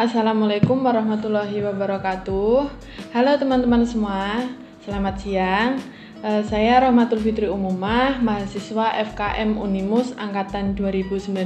Assalamualaikum warahmatullahi wabarakatuh. Halo teman-teman semua, selamat siang. Saya Rahmatul Fitri Umumah, mahasiswa FKM Unimus Angkatan 2019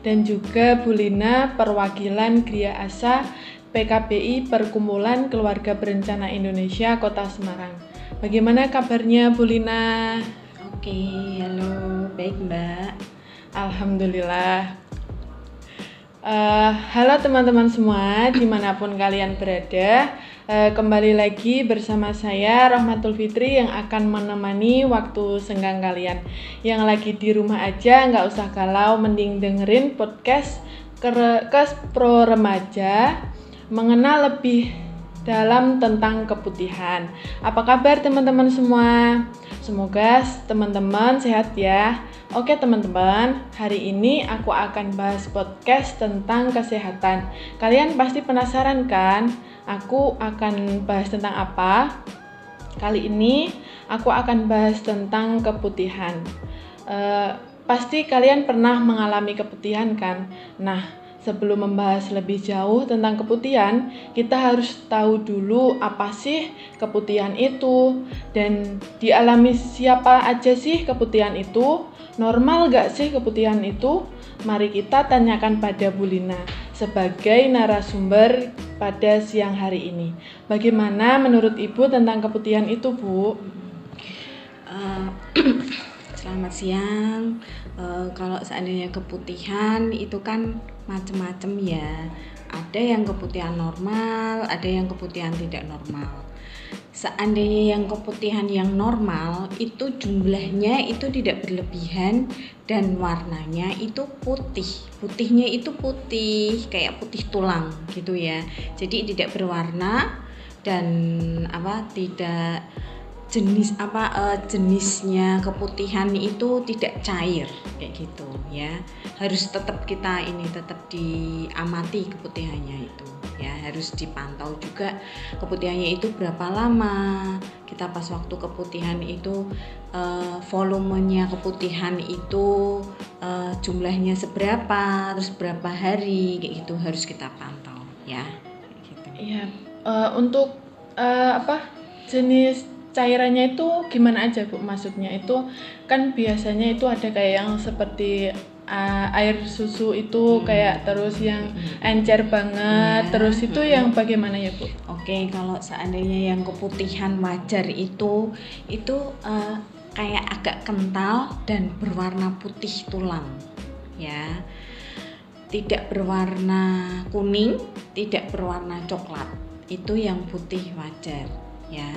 dan juga Bu Lina, perwakilan Gria Asa PKBI Perkumpulan Keluarga Berencana Indonesia Kota Semarang. Bagaimana kabarnya Bu Lina? Oke, halo, baik Mbak. Alhamdulillah. Halo teman-teman semua, dimanapun kalian berada, kembali lagi bersama saya Rahmatul Fitri yang akan menemani waktu senggang kalian. Yang lagi di rumah aja nggak usah galau, mending dengerin podcast Kes Pro Remaja, mengenal lebih dalam tentang keputihan. Apa kabar teman-teman semua? Semoga teman-teman sehat ya. Oke teman-teman, hari ini aku akan bahas podcast tentang kesehatan. Kalian pasti penasaran kan? Aku akan bahas tentang apa? Kali ini aku akan bahas tentang keputihan. Pasti kalian pernah mengalami keputihan kan? Nah, sebelum membahas lebih jauh tentang keputihan, kita harus tahu dulu apa sih keputihan itu dan dialami siapa aja sih keputihan itu. Normal gak sih keputihan itu? Mari kita tanyakan pada Bu Lina sebagai narasumber pada siang hari ini. Bagaimana menurut Ibu tentang keputihan itu, Bu? Selamat siang. Kalau seandainya keputihan itu kan macam-macam ya. Ada yang keputihan normal, ada yang keputihan tidak normal. Seandainya yang keputihan yang normal itu jumlahnya itu tidak berlebihan dan warnanya itu putih. Putihnya itu putih kayak putih tulang gitu ya. Jadi tidak berwarna dan tidak jenisnya keputihan itu tidak cair kayak gitu ya. Harus tetap diamati keputihannya itu ya, harus dipantau juga keputihannya itu berapa lama. Kita pas waktu keputihan itu volumenya keputihan itu jumlahnya seberapa, terus berapa hari kayak gitu harus kita pantau ya kayak gitu. Iya, untuk jenis cairannya itu gimana aja Bu? Maksudnya itu kan biasanya itu ada kayak yang seperti air susu itu kayak terus yang encer banget, terus itu yang bagaimana ya Bu? Oke, kalau seandainya yang keputihan wajar itu kayak agak kental dan berwarna putih tulang ya, tidak berwarna kuning, tidak berwarna coklat, itu yang putih wajar ya.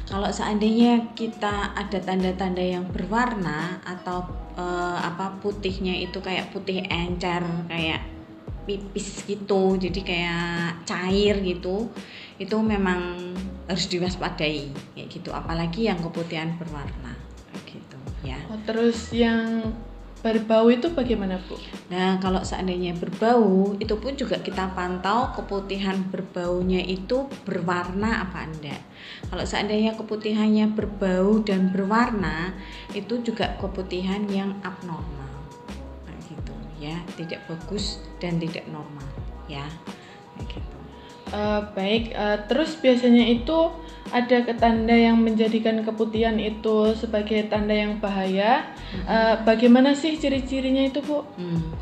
Kalau seandainya kita ada tanda-tanda yang berwarna atau putihnya itu kayak putih encer, kayak pipis gitu, jadi kayak cair gitu, itu memang harus diwaspadai kayak gitu, apalagi yang keputihan berwarna gitu ya. Terus yang berbau itu bagaimana Bu? Nah, kalau seandainya berbau itu pun juga kita pantau keputihan berbaunya itu berwarna apa enggak. Kalau seandainya keputihannya berbau dan berwarna itu juga keputihan yang abnormal gitu ya, tidak bagus dan tidak normal ya gitu. Baik, terus biasanya itu ada tanda yang menjadikan keputihan itu sebagai tanda yang bahaya. Bagaimana sih ciri-cirinya itu Bu?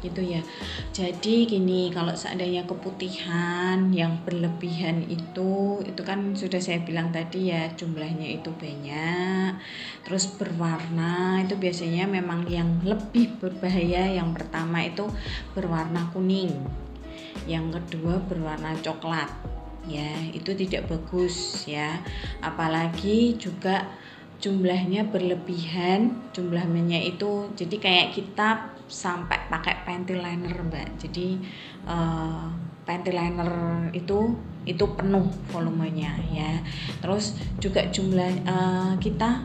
Gitu ya. Jadi gini, kalau seandainya keputihan yang berlebihan itu kan sudah saya bilang tadi ya, jumlahnya itu banyak, terus berwarna, itu biasanya memang yang lebih berbahaya. Yang pertama itu berwarna kuning, yang kedua berwarna coklat ya, itu tidak bagus ya, apalagi juga jumlahnya berlebihan, jumlahnya itu jadi kayak kita sampai pakai panty liner Mbak, jadi panty liner itu penuh volumenya ya, terus juga jumlah kita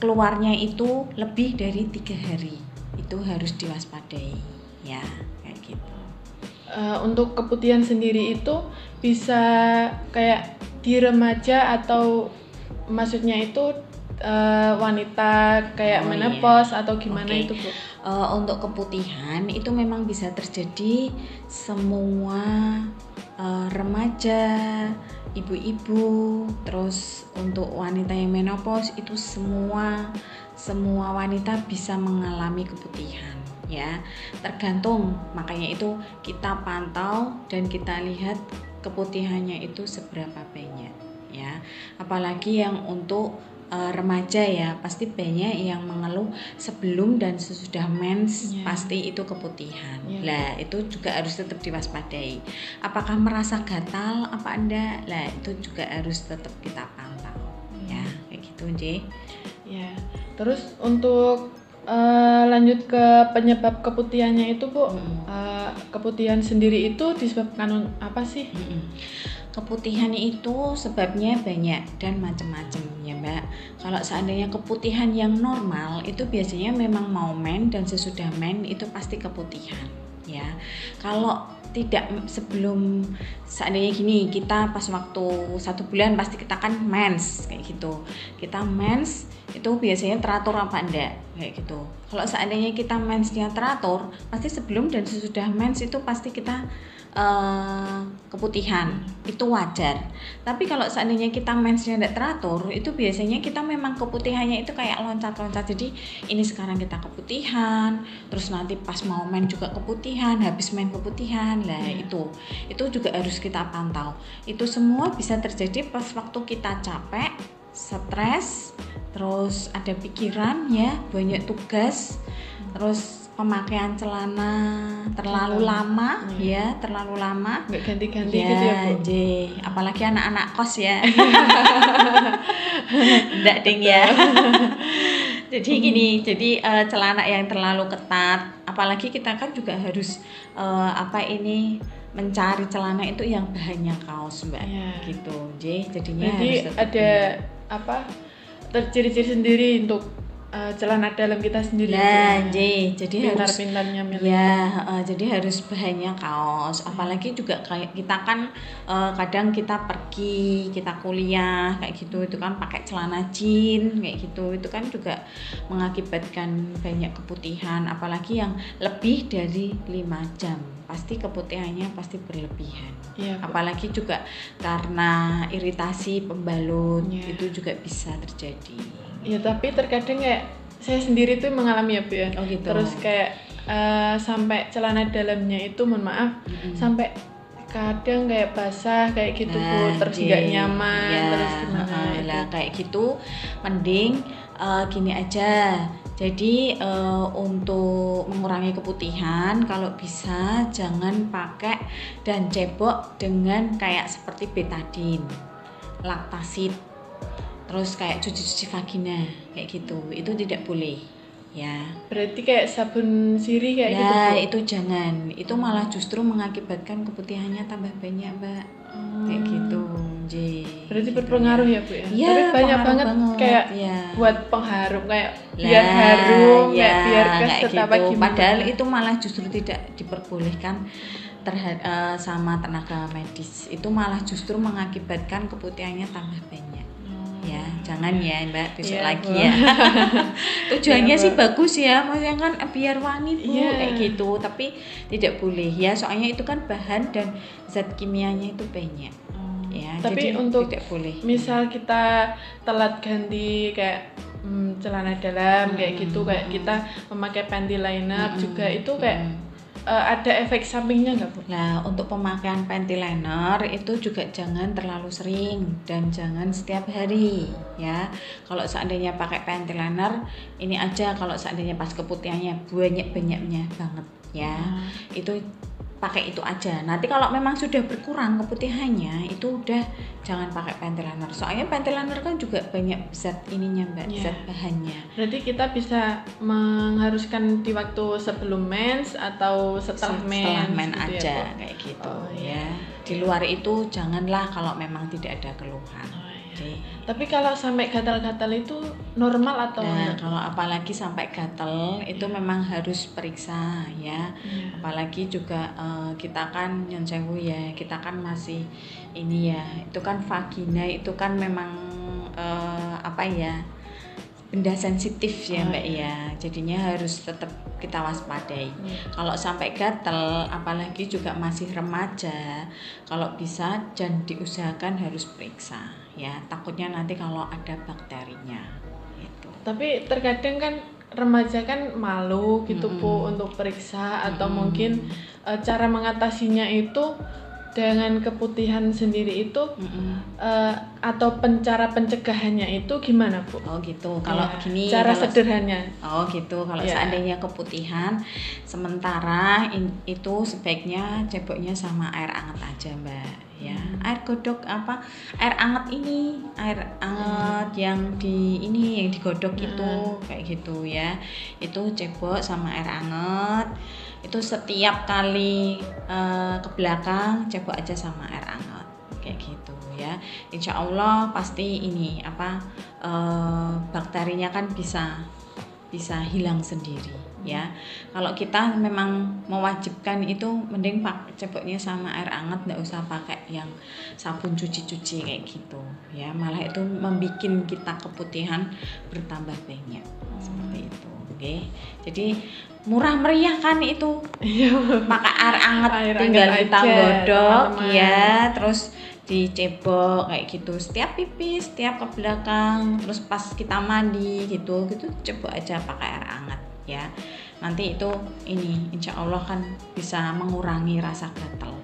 keluarnya itu lebih dari 3 hari, itu harus diwaspadai ya kayak gitu. Untuk keputihan sendiri itu bisa kayak di remaja atau maksudnya itu wanita kayak menopause atau gimana itu Bu? Untuk keputihan itu memang bisa terjadi semua remaja, ibu-ibu, terus untuk wanita yang menopause itu semua wanita bisa mengalami keputihan ya, tergantung, makanya itu kita pantau dan kita lihat keputihannya itu seberapa banyak ya, apalagi yang untuk remaja ya, pasti banyak yang mengeluh sebelum dan sesudah mens pasti itu keputihan. Lah itu juga harus tetap diwaspadai. Apakah merasa gatal apa enggak? Lah itu juga harus tetap kita pantau. Ya, kayak gitu, Nje. Ya. Terus untuk lanjut ke penyebab keputihannya itu Bu, keputihan sendiri itu disebabkan apa sih? Keputihan itu sebabnya banyak dan macam-macam ya Mbak. Kalau seandainya keputihan yang normal itu biasanya memang mau men dan sesudah men itu pasti keputihan ya. Kalau tidak sebelum, seandainya gini, kita pas waktu 1 bulan pasti kita kan mens kayak gitu. Kita mens itu biasanya teratur apa enggak kayak gitu. Kalau seandainya kita mensnya teratur, pasti sebelum dan sesudah mens itu pasti kita keputihan, itu wajar. Tapi kalau seandainya kita mensnya tidak teratur, itu biasanya kita memang keputihannya itu kayak loncat-loncat. Jadi ini sekarang kita keputihan, terus nanti pas mau men juga keputihan, habis men keputihan. Lah itu juga harus kita pantau. Itu semua bisa terjadi pas waktu kita capek, stres, terus ada pikiran ya, banyak tugas, terus pemakaian celana terlalu lama ya, terlalu lama nggak ganti-ganti ya, gitu ya Bu? Apalagi anak-anak kos ya. Nggak ding ya. Jadi gini, celana yang terlalu ketat, apalagi kita kan juga harus mencari celana itu yang bahannya kaos Mbak gitu. Jadinya jadi harus ada ciri-ciri sendiri untuk celana dalam kita sendiri. Nah, jadi pintar-pintarnya milih. Ya, jadi harus bahannya kaos. Apalagi juga kayak kita kan kadang kita pergi, kita kuliah kayak gitu, itu kan pakai celana jeans kayak gitu, itu kan juga mengakibatkan banyak keputihan. Apalagi yang lebih dari 5 jam, pasti keputihannya pasti berlebihan. Ya, apalagi juga karena iritasi pembalut itu juga bisa terjadi. Ya tapi terkadang kayak saya sendiri tuh mengalami ya Bu ya. Gitu. Terus kayak sampai celana dalamnya itu mohon maaf sampai kadang kayak basah kayak gitu Bu, terus nggak nyaman ya, terus gimana lah kayak gitu mending gini aja. Jadi untuk mengurangi keputihan kalau bisa jangan pakai dan cebok dengan kayak seperti betadine, laktasid, terus kayak cuci-cuci vagina kayak gitu, itu tidak boleh ya. Berarti kayak sabun sirih kayak gitu Bu? Itu jangan, itu malah justru mengakibatkan keputihannya tambah banyak Mbak. Kayak gitu. Berarti berpengaruh ya Bu ya? Ya, tapi banyak banget kayak buat pengharum kayak biar harum, kayak biar keset apa gitu. Gimana. Padahal itu malah justru tidak diperbolehkan sama tenaga medis. Itu malah justru mengakibatkan keputihannya tambah banyak. Ya, jangan ya Mbak, besok lagi ya. Tujuannya sih bagus ya, maksudnya kan biar wangi Bu kayak gitu, tapi tidak boleh ya, soalnya itu kan bahan dan zat kimianya itu banyak. Ya, tapi jadi untuk tidak boleh. Misal kita telat ganti kayak celana dalam kayak gitu, kayak kita memakai panty liner juga itu kayak ada efek sampingnya nggak Bu? Nah, untuk pemakaian panty liner itu juga jangan terlalu sering dan jangan setiap hari ya. Kalau seandainya pakai panty liner, ini aja kalau seandainya pas keputihannya banyak-banyaknya banget ya. Itu pakai itu aja. Nanti kalau memang sudah berkurang keputihannya, itu udah jangan pakai panty liner. Soalnya panty liner kan juga banyak zat ininya Mbak, zat bahannya. Berarti kita bisa mengharuskan di waktu sebelum mens atau setelah mens gitu aja ya, kayak gitu ya. Di luar itu janganlah kalau memang tidak ada keluhan. Tapi kalau sampai gatal-gatal itu normal atau kalau apalagi sampai gatal itu memang harus periksa ya. Apalagi juga kita kan nyon sewu ya, kita kan masih ini ya, itu kan vagina itu kan memang benda sensitif ya Mbak ya, jadinya harus tetap kita waspadai. Kalau sampai gatal, apalagi juga masih remaja, kalau bisa jangan diusahakan harus periksa ya, takutnya nanti kalau ada bakterinya gitu. Tapi terkadang kan remaja kan malu gitu Bu untuk periksa atau mungkin cara mengatasinya itu dengan keputihan sendiri itu atau cara pencegahannya itu gimana Bu? Oh gitu. Kalau gini cara kalau, sederhananya. Oh gitu. Kalau seandainya keputihan sementara itu sebaiknya ceboknya sama air hangat aja Mbak ya. Air godok air hangat ini, air hangat yang digodok itu kayak gitu ya. Itu cebok sama air hangat. Itu setiap kali ke belakang cebok aja sama air hangat kayak gitu ya. Insya Allah pasti ini bakterinya kan bisa hilang sendiri ya. Kalau kita memang mewajibkan itu mending ceboknya sama air hangat, nggak usah pakai yang sabun cuci-cuci kayak gitu ya, malah itu membuat kita keputihan bertambah banyak seperti itu. Oke. Jadi murah meriah kan itu, pakai air hangat tinggal kita godok ya, terus dicebok kayak gitu setiap pipis, setiap ke belakang, terus pas kita mandi gitu cebok aja pakai air hangat ya. Nanti itu insya Allah kan bisa mengurangi rasa gatal,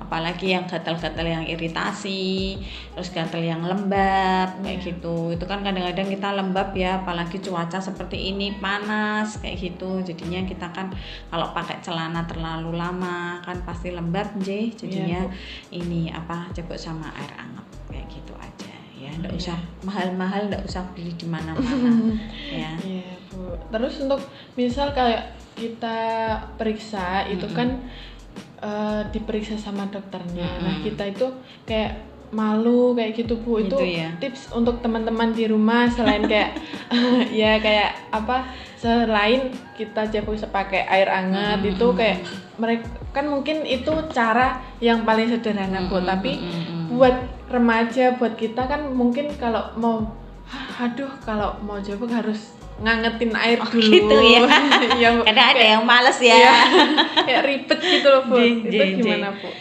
apalagi yang gatal-gatal yang iritasi, terus gatal yang lembab kayak gitu. Itu kan kadang-kadang kita lembab ya, apalagi cuaca seperti ini panas kayak gitu, jadinya kita kan kalau pakai celana terlalu lama kan pasti lembab jadinya cebok sama air hangat kayak gitu aja ya. Nggak usah mahal-mahal, nggak usah beli di mana-mana ya. Iya Bu. Terus untuk misal kayak kita periksa itu kan diperiksa sama dokternya. Nah kita itu kayak malu kayak gitu Bu. Itu ya. Tips untuk teman-teman di rumah selain kayak selain kita cebok pakai air hangat itu kayak mereka kan mungkin itu cara yang paling sederhana Bu. Tapi buat remaja, buat kita kan mungkin kalau mau kalau mau cebok harus ngangetin air dulu gitu ya. Ya kadang ada yang males ya, kayak ribet gitu loh Bu. Itu gimana Bu?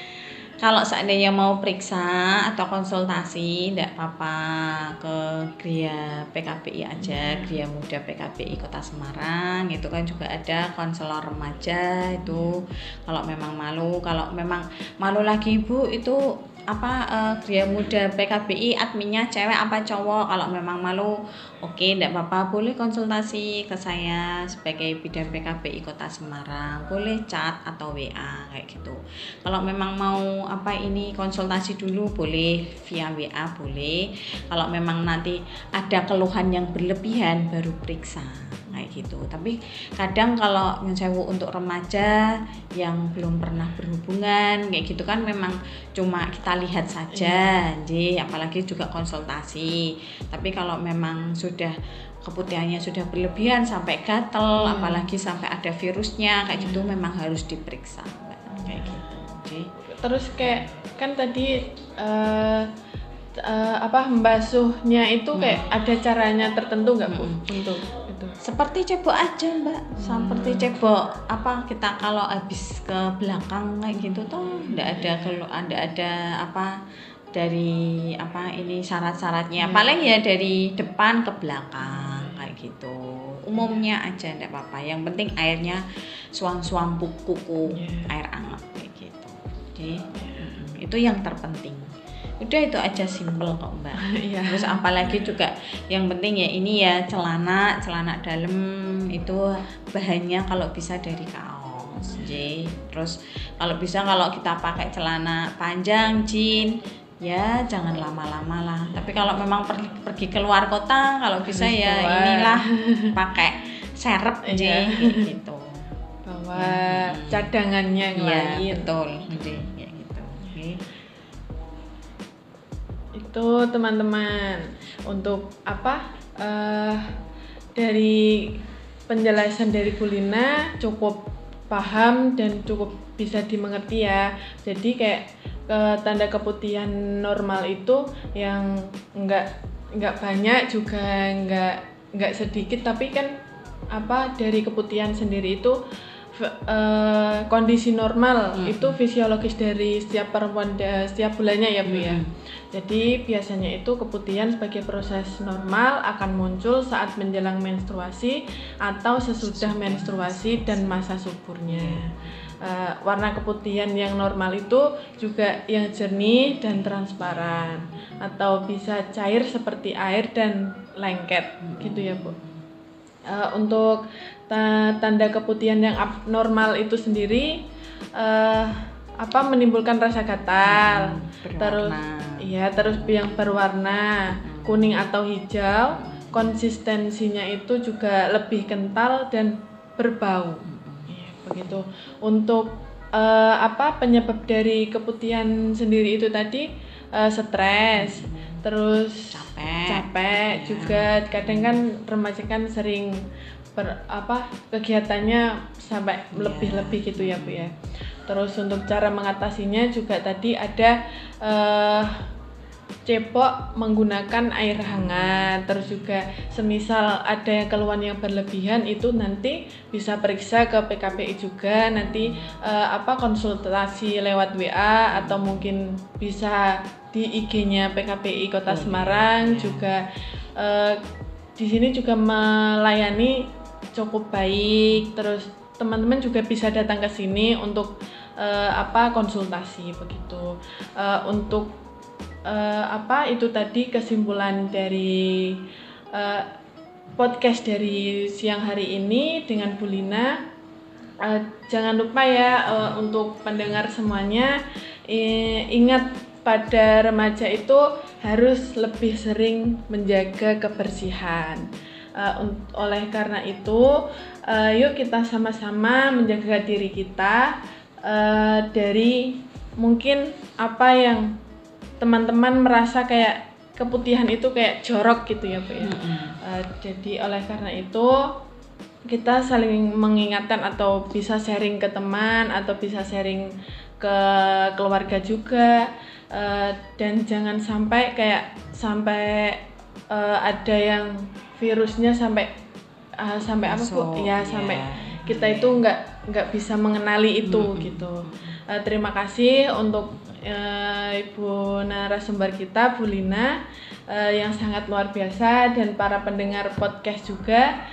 Kalau seandainya mau periksa atau konsultasi, tidak apa-apa ke Gria PKPI aja, Gria Muda PKPI Kota Semarang. Itu kan juga ada konselor remaja itu. Kalau memang malu lagi Bu, itu Gria Muda PKBI adminnya cewek apa cowok. Kalau memang malu, oke, enggak apa-apa, boleh konsultasi ke saya sebagai bidan PKBI Kota Semarang, boleh chat atau WA kayak gitu. Kalau memang mau konsultasi dulu boleh via WA boleh. Kalau memang nanti ada keluhan yang berlebihan baru periksa kayak gitu. Tapi kadang kalau untuk remaja yang belum pernah berhubungan kayak gitu kan memang cuma kita lihat saja, apalagi juga konsultasi. Tapi kalau memang sudah keputihannya sudah berlebihan sampai gatel, apalagi sampai ada virusnya kayak gitu, memang harus diperiksa kayak gitu. Terus kayak kan tadi membasuhnya itu kayak ada caranya tertentu nggak Bu untuk itu? Seperti cebok aja Mbak, seperti cebok kita kalau habis ke belakang kayak gitu tuh nggak ada dari syarat-syaratnya, paling ya dari depan ke belakang kayak gitu, umumnya aja nggak apa-apa, yang penting airnya suam-suam kuku air hangat kayak gitu. Itu yang terpenting. Udah itu aja, simple kok Mbak. Terus apalagi juga yang penting ya celana dalam itu bahannya kalau bisa dari kaos. Terus kalau kita pakai celana panjang jeans ya jangan lama-lama lah. Tapi kalau memang pergi keluar kota kalau bisa pakai serep gitu. Bawa cadangannya yang lain. Betul. Kayak gitu. Itu teman-teman untuk dari penjelasan dari Bu Lina cukup paham dan cukup bisa dimengerti ya. Jadi kayak tanda keputihan normal itu yang enggak banyak juga enggak nggak sedikit, tapi kan dari keputihan sendiri itu kondisi normal itu fisiologis dari setiap perempuan setiap bulannya ya Bu ya. Jadi biasanya itu keputihan sebagai proses normal akan muncul saat menjelang menstruasi atau sesudah menstruasi dan masa suburnya. Warna keputihan yang normal itu juga yang jernih dan transparan atau bisa cair seperti air dan lengket gitu ya Bu. Untuk tanda keputihan yang abnormal itu sendiri menimbulkan rasa gatal, terus yang berwarna kuning atau hijau, konsistensinya itu juga lebih kental dan berbau. Begitu. Untuk penyebab dari keputihan sendiri itu tadi stres, terus capek juga. Kadang kan remaja kan sering kegiatannya sampai lebih-lebih gitu ya Bu ya. Terus untuk cara mengatasinya juga tadi ada cepok menggunakan air hangat. Terus juga semisal ada keluhan yang berlebihan itu nanti bisa periksa ke PKPI juga, nanti konsultasi lewat WA atau mungkin bisa di IG-nya PKPI Kota Semarang juga. Di sini juga melayani cukup baik. Terus teman-teman juga bisa datang ke sini untuk konsultasi begitu. Untuk itu tadi kesimpulan dari podcast dari siang hari ini dengan Bu Lina. Jangan lupa ya untuk pendengar semuanya, ingat pada remaja itu harus lebih sering menjaga kebersihan. Oleh karena itu, yuk kita sama-sama menjaga diri kita dari mungkin apa yang teman-teman merasa kayak keputihan itu kayak jorok gitu ya Bu ya. Jadi oleh karena itu kita saling mengingatkan atau bisa sharing ke teman atau bisa sharing ke keluarga juga, dan jangan sampai ada yang virusnya sampai Bu ya, sampai kita itu nggak bisa mengenali itu gitu. Terima kasih untuk Ibu narasumber kita Bu Lina yang sangat luar biasa, dan para pendengar podcast juga.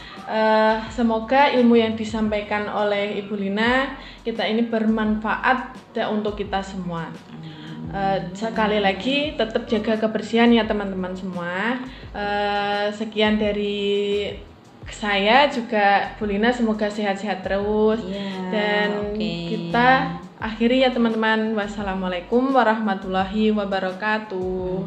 Semoga ilmu yang disampaikan oleh Ibu Lina kita ini bermanfaat untuk kita semua. Sekali lagi tetap jaga kebersihan ya teman-teman semua. Sekian dari saya juga Bu Lina, semoga sehat-sehat terus. Dan kita akhiri ya teman-teman. Wassalamualaikum warahmatullahi wabarakatuh.